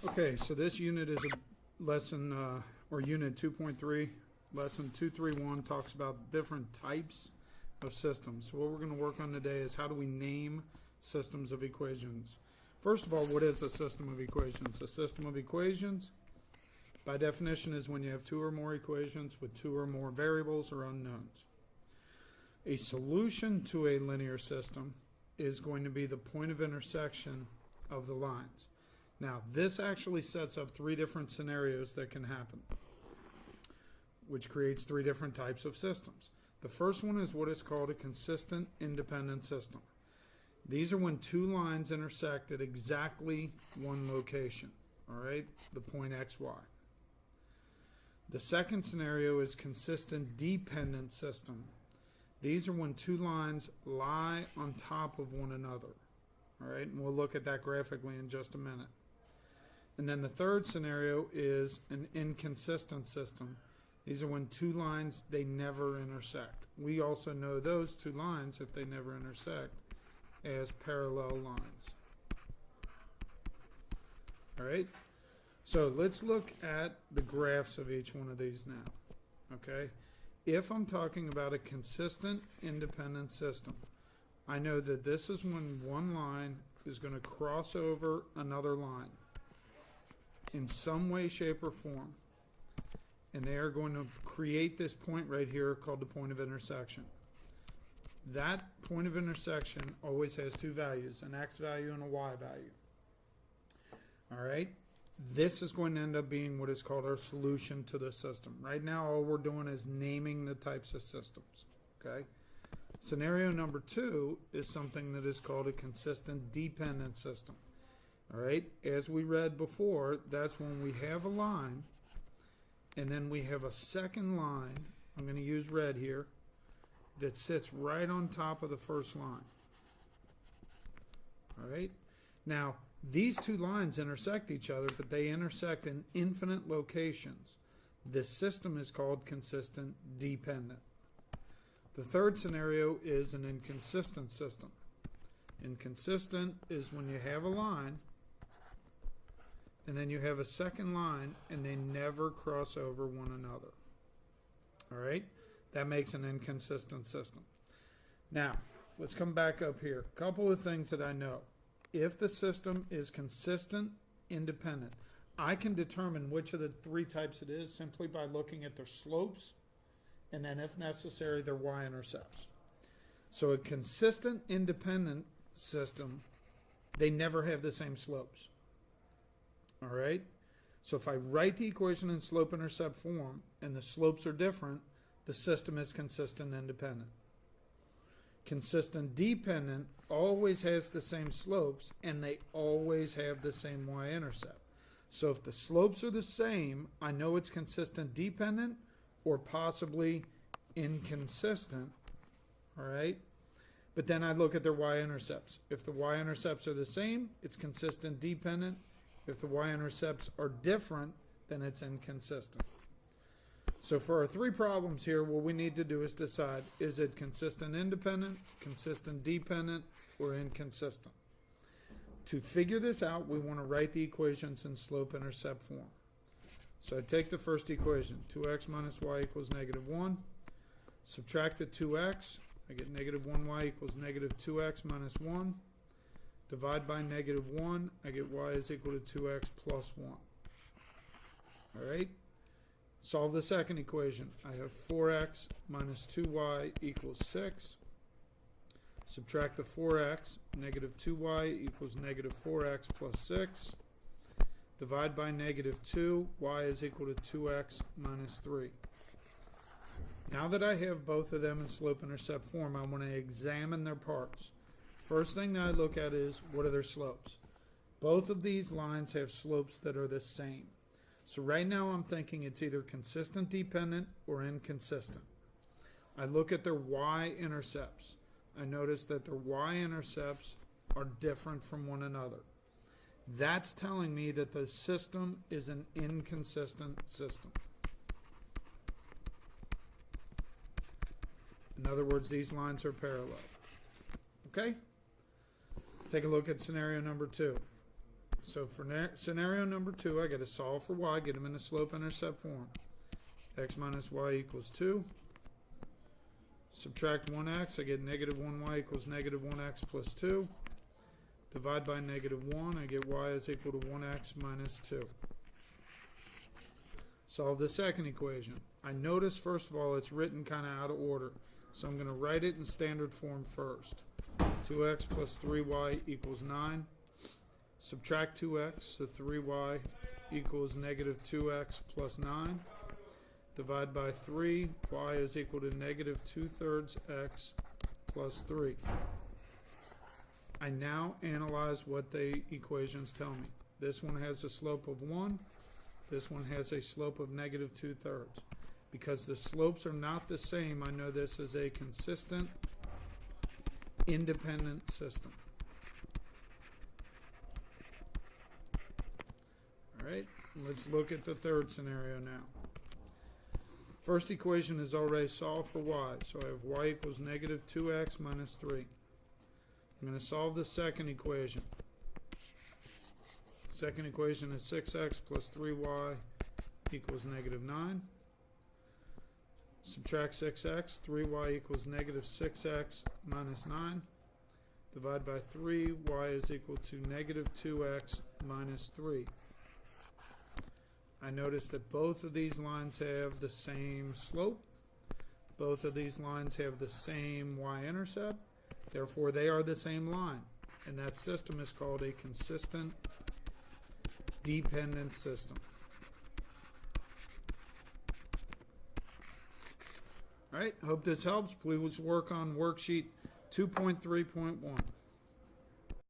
Okay, so this unit is a lesson, or unit 2.3, lesson 231 talks about different types of systems. So what we're going to work on today is how do we name systems of equations. First of all, what is a system of equations? A system of equations, by definition, is when you have two or more equations with two or more variables or unknowns. A solution to a linear system is going to be the point of intersection of the lines. Now, this actually sets up three different scenarios that can happen, which creates three different types of systems. The first one is what is called a consistent independent system. These are when two lines intersect at exactly one location, all right, the point XY. The second scenario is consistent dependent system. These are when two lines lie on top of one another, all right, and we'll look at that graphically in just a minute. And then the third scenario is an inconsistent system. These are when two lines, they never intersect. We also know those two lines, if they never intersect, as parallel lines. All right? So let's look at the graphs of each one of these now. Okay? If I'm talking about a consistent independent system, I know that this is when one line is going to cross over another line in some way, shape, or form. And they are going to create this point right here called the point of intersection. That point of intersection always has two values, an x value and a y value. All right? This is going to end up being what is called our solution to the system. Right now, all we're doing is naming the types of systems. Okay? Scenario number two is something that is called a consistent dependent system. All right, as we read before, that's when we have a line, and then we have a second line, I'm going to use red here, that sits right on top of the first line. All right, now these two lines intersect each other, but they intersect in infinite locations. This system is called consistent dependent. The third scenario is an inconsistent system. Inconsistent is when you have a line, and then you have a second line, and they never cross over one another. All right? That makes an inconsistent system. Now, let's come back up here. A couple of things that I know. If the system is consistent, independent, I can determine which of the three types it is simply by looking at their slopes, and then, if necessary, their y-intercepts. So a consistent, independent system, they never have the same slopes. All right? So if I write the equation in slope-intercept form and the slopes are different, the system is consistent independent. Consistent dependent always has the same slopes and they always have the same y-intercept. So if the slopes are the same, I know it's consistent dependent or possibly inconsistent. All right? But then I look at their y-intercepts. If the y-intercepts are the same, it's consistent dependent. If the y-intercepts are different, then it's inconsistent. So for our three problems here, what we need to do is decide, is it consistent independent, consistent dependent, or inconsistent? To figure this out, we want to write the equations in slope-intercept form. So I take the first equation, 2x minus y equals negative 1. Subtract the 2x, I get negative 1y equals negative 2x minus 1. Divide by negative 1, I get y is equal to 2x plus 1. All right? Solve the second equation. I have 4x minus 2y equals 6. Subtract the 4x, negative 2y equals negative 4x plus 6. Divide by negative 2, y is equal to 2x minus 3. Now that I have both of them in slope-intercept form, I want to examine their parts. First thing that I look at is, what are their slopes? Both of these lines have slopes that are the same. So right now I'm thinking it's either consistent dependent or inconsistent. I look at their y-intercepts. I notice that their y-intercepts are different from one another. That's telling me that the system is an inconsistent system. In other words, these lines are parallel. Okay? Take a look at scenario number 2. So for scenario number 2, I got to solve for y, get them in the slope-intercept form. X minus y equals 2. Subtract 1x, I get negative 1y equals negative 1x plus 2. Divide by negative 1, I get y is equal to 1x minus 2. Solve the second equation. I notice, first of all, it's written kind of out of order. So I'm going to write it in standard form first. 2x plus 3y equals 9. Subtract 2x, so 3y equals negative 2x plus 9. Divide by 3, y is equal to negative 2/3 x plus 3. I now analyze what the equations tell me. This one has a slope of 1. This one has a slope of negative 2/3. Because the slopes are not the same, I know this is a consistent, independent system. All right, let's look at the third scenario now. First equation is already solved for y, so I have y equals negative 2x minus 3. I'm going to solve the second equation. Second equation is 6x plus 3y equals negative 9. Subtract 6x, 3y equals negative 6x minus 9. Divide by 3, y is equal to negative 2x minus 3. I notice that both of these lines have the same slope. Both of these lines have the same y-intercept. Therefore, they are the same line. And that system is called a consistent dependent system. All right, hope this helps. Please work on worksheet 2.3.1.